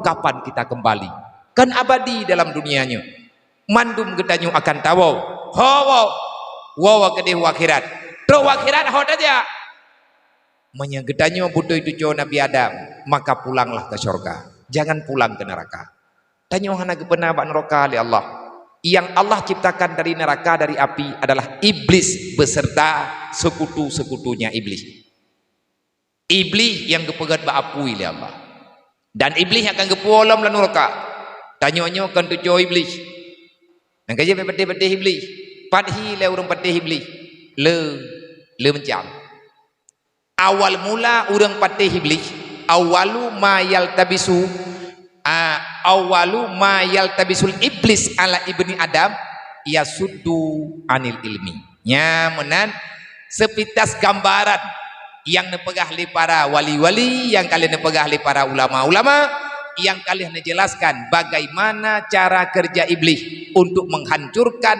kapan kita kembali? Kan abadi dalam dunianya. Mandum gedanyo akan tawau. Hawa wawa kedih akhirat. Tro akhirat hot aja. Menyegedanyo butuh itu Nabi Adam, maka pulanglah ke surga. Jangan pulang ke neraka. Tanyo hana gepena bak neraka oleh Allah. Yang Allah ciptakan dari neraka, dari api adalah iblis beserta sekutu-sekutunya iblis. Iblis yang gepegat bak api oleh Allah. Dan iblis akan gepuolam lan neraka. Tanyo kan tujuh iblis. Nang kaje pete-pete iblis. Padhi le urang pete iblis. Le mencam. Awal mula urang pete iblis. Awalu ma yaltabisu tabisul iblis ala ibni Adam yasuddu anil ilmi. Nya menan sepitas gambaran yang nepegah li para wali-wali, yang kalian nepegah li para ulama-ulama, yang kalian menjelaskan bagaimana cara kerja iblis untuk menghancurkan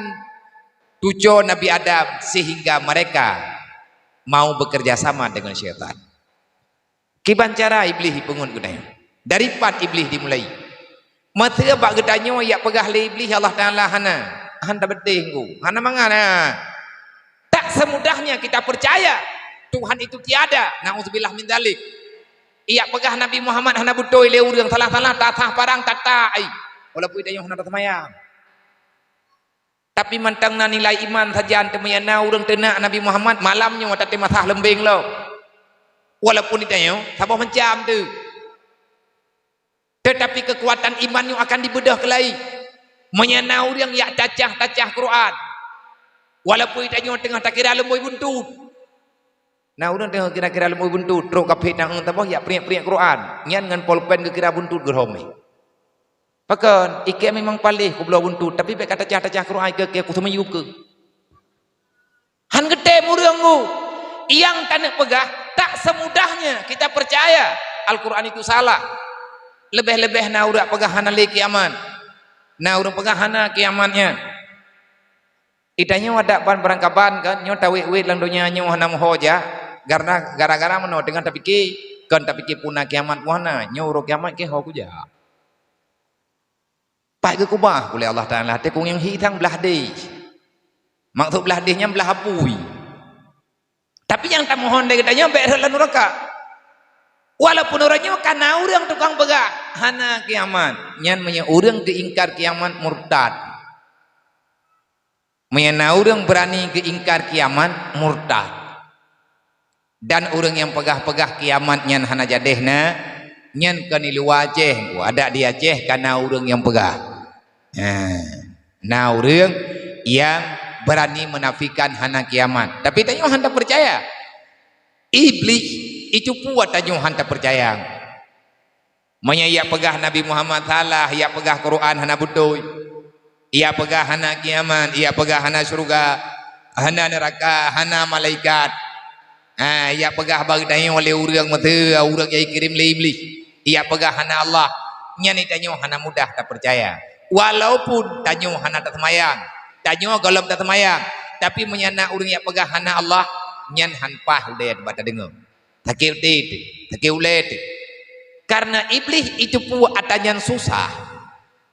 tujuh Nabi Adam sehingga mereka mau bekerja sama dengan syaitan. Kiban cara iblis dipungut gunanya. Dari pat iblis dimulai. Mata bak gedanyo yak pegah le iblis Allah Taala hana betih ku. Hana mangana. Tak semudahnya kita percaya Tuhan itu tiada. Nauzubillah min dzalik. Yak pegah Nabi Muhammad hana butoy le urang salah-salah tatah parang tatai. Walaupun idayo hana tatmayang. Tapi mantangna nilai iman saja antemayana urang tenak Nabi Muhammad malamnya watate matah lembing lo. Walaupun idayo sabah mencam tu. Tetapi kekuatan iman yang akan dibedah kelai menyenau yang yak tacah Quran walaupun itanya tengah tak kira lemboi buntut nah urang tengah kira-kira lemboi buntut terus kapit nang tabah yak priak-priak Quran nyan ngan polpen ke kira buntut gerhome pakan ike memang palih ku belah buntut tapi pek tacah Quran ke aku semayu ke han gede urang ku yang tanah pegah tak semudahnya kita percaya Al-Quran itu salah. Lebih-lebih na urak pegahana li kiamat. Na urang pegahana kiamatnya. Itanya ada ban berangkapan kan nyo tawi-wi lang dunia nyo hana mohoja karena gara-gara meno dengan tapiki kan tapiki puna kiamat mohana nyo uro kiamat ke ho kuja. Pai ke kubah oleh Allah Taala te kung yang hitang belah deh. Maksud belah dehnya belah apui. Tapi yang tak mohon deh katanya be lan neraka. Walaupun orangnya karena orang tukang begah hana kiamat nyan punya orang keingkar kiamat murtad menyana orang berani keingkar kiamat murtad dan orang yang pegah-pegah kiamat nyan hana jadehna nyan kanilu wajeh ada di Aceh karena orang yang pegah nah orang yang berani menafikan hana kiamat tapi tanya handa percaya iblis itu puat tanyo hanta percaya. Manya ia pegah Nabi Muhammad salah, ia pegah Quran hana budoy. Ia pegah hana kiamat, ia pegah hana surga, hana neraka, hana malaikat. Ia pegah bagi tanyo oleh urang mata, urang yang kirim le iblis. Ia pegah hana Allah. Nyani tanyo hana mudah tak percaya. Walaupun tanyo hana tak semayang, tanyo golom tak semayang, tapi menyana urang yang pegah hana Allah, nyan hanpah udah bata dengar. Takil lete. Karena iblis itu pu atanyan susah.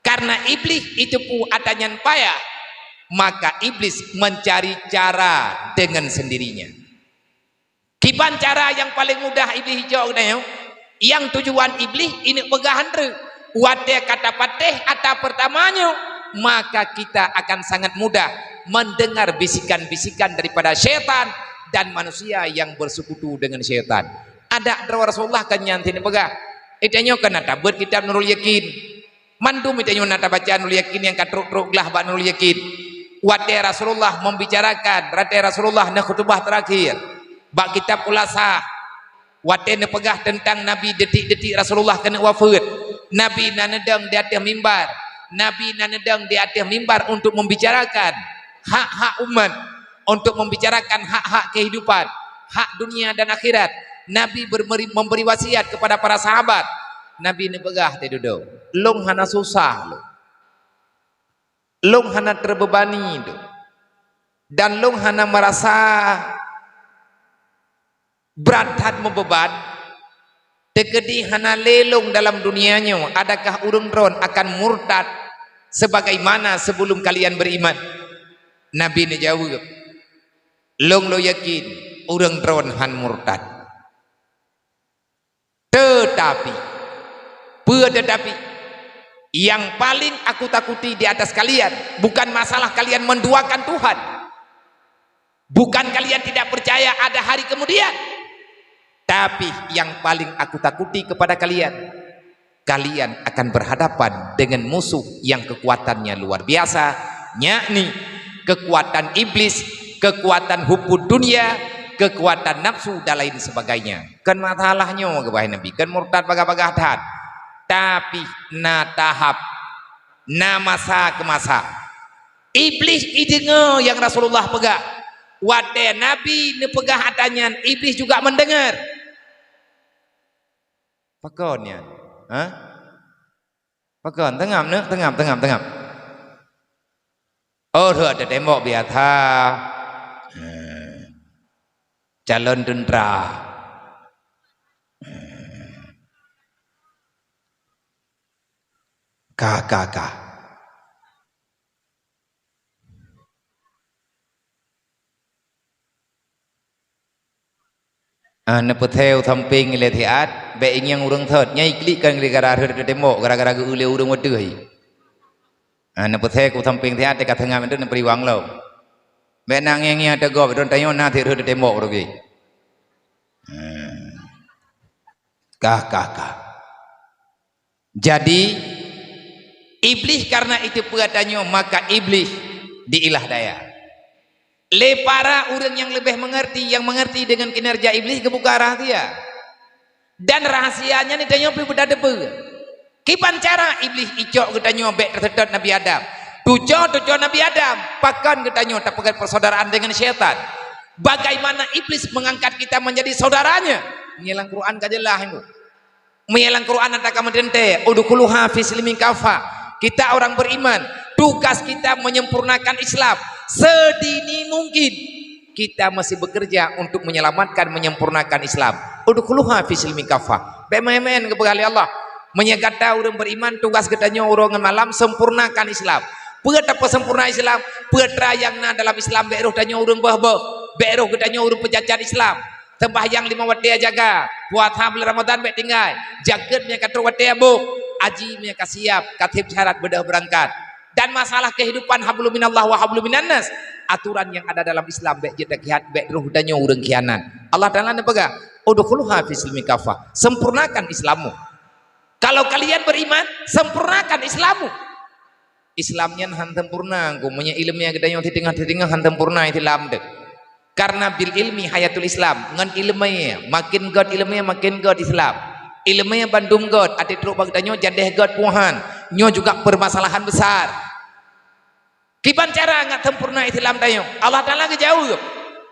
Karena iblis itu pu atanyan payah. Maka iblis mencari cara dengan sendirinya. Kiban cara yang paling mudah iblis hijau yang tujuan iblis ini pegahan re. Wate kata pateh atau pertamanya, maka kita akan sangat mudah mendengar bisikan-bisikan daripada syaitan dan manusia yang bersekutu dengan syaitan. Ada Rasulullah kan nyantin pegah. Itanya kan tabut kitab Nurul Yakin. Mandum itanya nata baca Nurul Yakin yang katruk-truk lah ba Nurul Yakin. Wate Rasulullah membicarakan, rate Rasulullah na khutbah terakhir. Ba kitab Ulasah. Wate na pegah tentang Nabi detik-detik Rasulullah kena wafat. Nabi nanedang di atas mimbar. Nabi nanedang di atas mimbar untuk membicarakan hak-hak umat. Untuk membicarakan hak-hak kehidupan, hak dunia dan akhirat. Nabi memberi wasiat kepada para sahabat. Nabi ini pegah duduk. Long hana susah lo. Long hana terbebani do. Dan long hana merasa berat hat membeban. Tekedi hana lelong dalam dunianya, adakah urang dron akan murtad sebagaimana sebelum kalian beriman? Nabi ni jawab, long lo yakin urang dron han murtad. Tetapi yang paling aku takuti di atas kalian bukan masalah kalian menduakan Tuhan, bukan kalian tidak percaya ada hari kemudian, tapi yang paling aku takuti kepada kalian, kalian akan berhadapan dengan musuh yang kekuatannya luar biasa, yakni kekuatan iblis, kekuatan hubbud dunia, kekuatan nafsu dan lain sebagainya. Kan masalahnya kepada Nabi, kan murtad bagah-bagah tahan. Tapi na tahap, na masa ke masa, iblis idengar yang Rasulullah pegang, wate Nabi ne pegah hatanya, iblis juga mendengar. Pakonnya, pakon tengam. Oh, ada tembok biasa, calon tentara. Kakak. Nepetheu thamping le thiat, be yang urang thot nyai klik kan gara-gara ke tembok, gara-gara ke ule urang wedeuh hi. Nepetheu ku thamping thiat te ka thangam itu neperiwang lo. Be nang yang ada go don tayo na thi ke tembok ro ge. Kakak. Jadi iblis karena itu perhatiannya, maka iblis diilah daya. Le para orang yang lebih mengerti, yang mengerti dengan kinerja iblis kebuka rahasia. Dan rahasianya ni tanya pi beda depe. Kipan cara iblis icok ketanya bek tersedot Nabi Adam. Tujuh Nabi Adam, pakan ketanya tak pegat persaudaraan dengan syaitan. Bagaimana iblis mengangkat kita menjadi saudaranya? Menyelang Quran kajelah itu. Menyelang Quran antara kamu dente, udkhuluha fi silmi kafa. Kita orang beriman, tugas kita menyempurnakan Islam sedini mungkin. Kita masih bekerja untuk menyelamatkan, menyempurnakan Islam. Udkhuluha fi silmi kafah. Bemen kepada Allah. Menyegata orang beriman, tugas katanya orang malam sempurnakan Islam. Pegat apa sempurna Islam? Petra yang na dalam Islam beroh tanya orang bah-bah. Beroh katanya orang pejajar Islam. Sembahyang 5 waktu jaga, puasa bulan Ramadan baik tinggal, jagatnya kata waktu abuk, ajinya kasiap, katib syarat bedah berangkat. Dan masalah kehidupan hablum minallah wa hablum minannas, aturan yang ada dalam Islam baik kita kiat baik roh danya urang khianat. Allah Taala pegang, udkhuluha fi silmi kafah, sempurnakan Islammu. Kalau kalian beriman, sempurnakan Islammu. Islamnya han sempurna, kumanya ilmunya gedanya di tengah han sempurna Islam dek. Karena bil ilmi hayatul Islam, ngan ilmunya makin god ilmunya makin god Islam. Ilmunya bandung god, ati truk bagdanyo jadeh god puhan, nyo juga permasalahan besar. Kipan cara ngat sempurna Islam tayo? Allah Taala kejauh.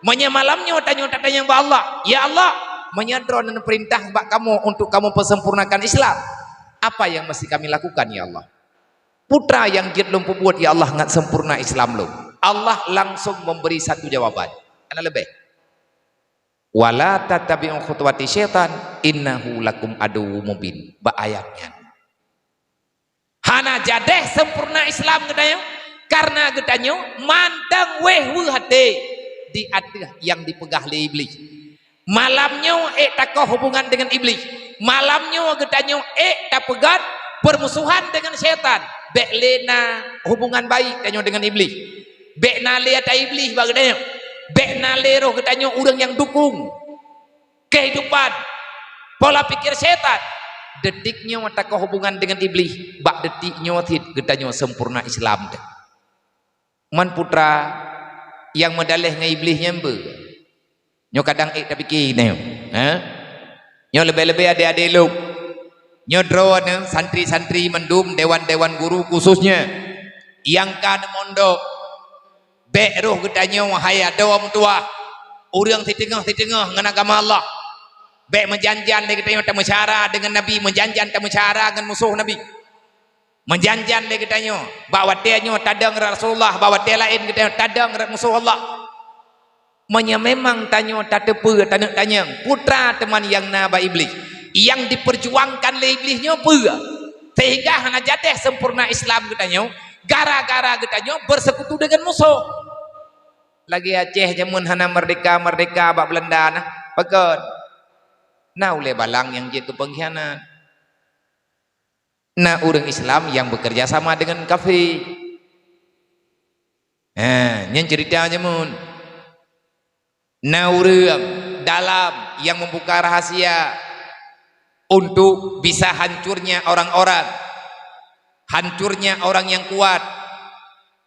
Menyemalamnya tanyo tatanya ba Allah, ya Allah, menyadron dan perintah bak kamu untuk kamu persempurnakan Islam. Apa yang mesti kami lakukan ya Allah? Putra yang giat lumpuh buat ya Allah ngat sempurna Islam lo. Allah langsung memberi satu jawaban. Ana lebih. Wala tattabi'u khutuwati syaitan innahu lakum aduwwum mubin. Ba ayatnya. Hana jadeh sempurna Islam gedayo karena gedanyo mandang weh hati di adah yang dipegah oleh iblis. Malamnya takoh hubungan dengan iblis. Malamnya gedanyo tak pegat permusuhan dengan syaitan. Bek lena hubungan baik danyo dengan iblis. Bek na lihat iblis bagdanyo. Bek naleroh katanya orang yang dukung kehidupan pola pikir setan. Detiknya mata hubungan dengan iblis, bak detiknya tid katanya sempurna Islam deh. Man putra yang medalih dengan iblisnya embe. Nyo kadang tak fikir nyo. Nyo lebih-lebih adik-adik lu. Nyo drone santri-santri mendum dewan-dewan guru khususnya yang kan mondok. Bek roh gedanya wahai dawam tua orang di tengah dengan agama Allah. Bek menjanjian dia katanya tak mesyara dengan Nabi, menjanjian tak mesyara dengan musuh Nabi. Menjanjian dia katanya bahawa dia tadang Rasulullah, bahawa dia lain katanya tadang musuh Allah. Memang tanya tak tepu tanya putra teman yang naba iblis yang diperjuangkan oleh iblisnya apa sehingga hana jadeh sempurna Islam katanya gara-gara katanya bersekutu dengan musuh lagi Aceh jamun hana merdeka bak Belanda nah pekat nah oleh balang yang dia ke pengkhianat nah orang Islam yang bekerja sama dengan kafir yang cerita jamun nah orang dalam yang membuka rahasia untuk bisa hancurnya orang-orang hancurnya orang yang kuat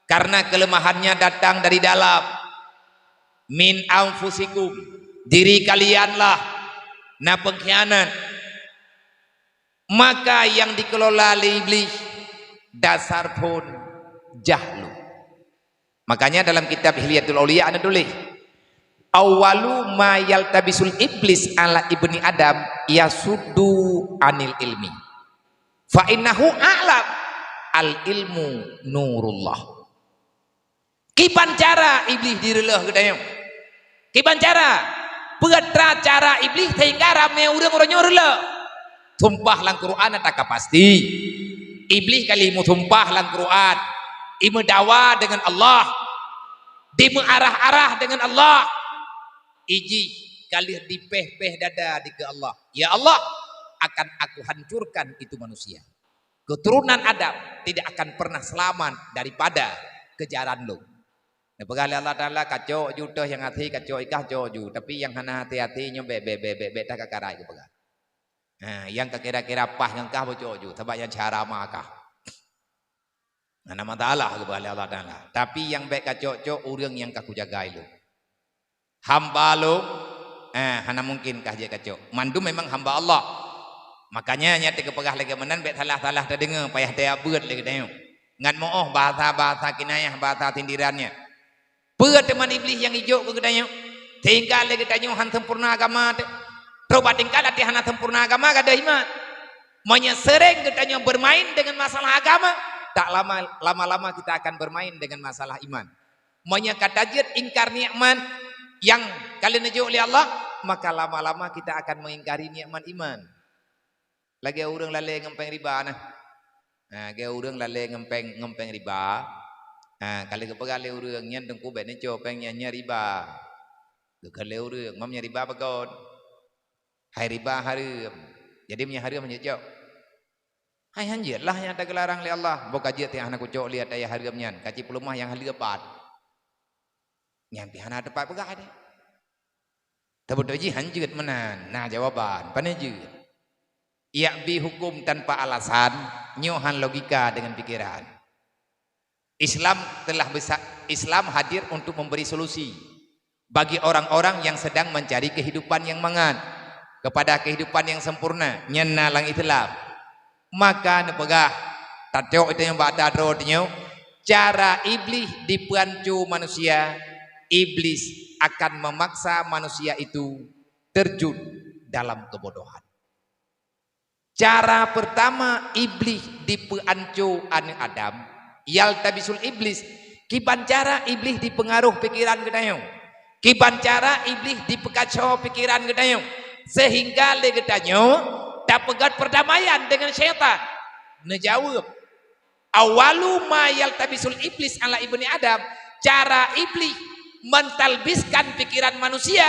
karena kelemahannya datang dari dalam min anfusikum diri kalianlah nah pengkhianat maka yang dikelola oleh iblis dasar pun jahlu makanya dalam kitab Hilyatul Auliya ada tulis awalu ma yaltabisul iblis ala ibni adam yasuddu anil ilmi fa innahu a'lam al ilmu nurullah kipan cara iblis direleh gedayong kipan cara petra cara iblis sehingga rame urang-urang nyoreleh tumpah lang Quran tak pasti iblis kali mu tumpah lang Quran imu dawa dengan Allah dimu arah-arah dengan Allah iji kali dipeh-peh dada di ke Allah ya Allah akan aku hancurkan itu manusia keturunan Adam tidak akan pernah selamat daripada kejaran lo nah pegali Allah Ta'ala kacau juta yang hati kacau ikah ju tapi yang hana hati-hati nyombe be tak kakarai ke pegal nah yang kira-kira pah yang kah bocok ju sebab yang cara makah nah nama ta'ala ke pegali Allah Ta'ala tapi yang baik kacau orang yang kaku jagai lo hamba lo hana mungkin kah dia kacau mandu memang hamba Allah makanya nyati kepegah lagi menan bet salah-salah dah dengar payah dia beut lagi tengok ngan mooh bahasa kinayah bahasa tindirannya beut teman iblis yang hijau ke gedanya tinggal lagi tanya han sempurna agama coba tinggal hati hana sempurna agama kada iman maunya sering katanya bermain dengan masalah agama tak lama-lama kita akan bermain dengan masalah iman maunya kata jid ingkar nikmat yang kalian nejo oleh Allah maka lama-lama kita akan mengingkari nikmat iman lagi orang lalai ngempeng riba nah lagi orang lalai ngempeng riba kali kepegali orang nyan tengku bet nejo pengennya riba kali orang mamnya riba bakon hai riba haram jadi punya haram menyejo hai hanjir lah yang tak larang oleh Allah boka jit yang anak kucok lihat ayah haram nyan kaci pelumah yang halia pat nyampi hana tepat pegah deh tapi doji hanjut menan nah jawaban panejut yakbi hukum tanpa alasan nyohan logika dengan pikiran Islam hadir untuk memberi solusi bagi orang-orang yang sedang mencari kehidupan yang mangat kepada kehidupan yang sempurna nyena lang Islam maka nepegah tadok itu yang ba'da rodnya cara iblis dipancu manusia iblis akan memaksa manusia itu terjun dalam kebodohan. Cara pertama iblis dipancu anu Adam, yaltabisul iblis. Kiban cara iblis dipengaruh pikiran gedayong. Kiban cara iblis dipekacau pikiran gedayong. Sehingga le gedayong dapegat perdamaian dengan syaitan. Nejawab. Awalu ma yaltabisul iblis ala ibni Adam. Cara iblis mentalbiskan pikiran manusia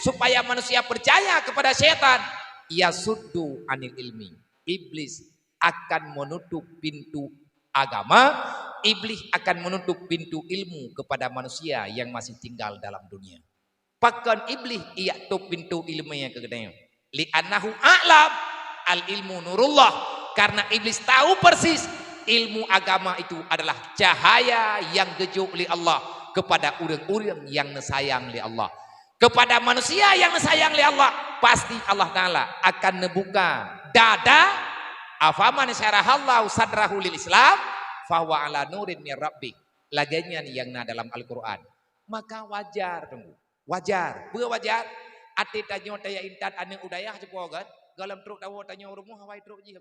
supaya manusia percaya kepada setan yasuddu anil ilmi iblis akan menutup pintu agama iblis akan menutup pintu ilmu kepada manusia yang masih tinggal dalam dunia pakan iblis ia tutup pintu ilmunya ke gedenya li annahu a'lam al ilmu nurullah karena iblis tahu persis ilmu agama itu adalah cahaya yang gejuk oleh Allah kepada orang-orang yang sayang oleh Allah kepada manusia yang sayang oleh Allah pasti Allah Ta'ala akan membuka dada afaman syarahallahu sadrahu lil Islam fahuwa ala nurin min rabbih laganya yang dalam Al-Quran maka wajar tunggu wajar wajar ati tanyo taya intan ane udayah cepogat galam truk dawo tanyo rumuh hawai truk ji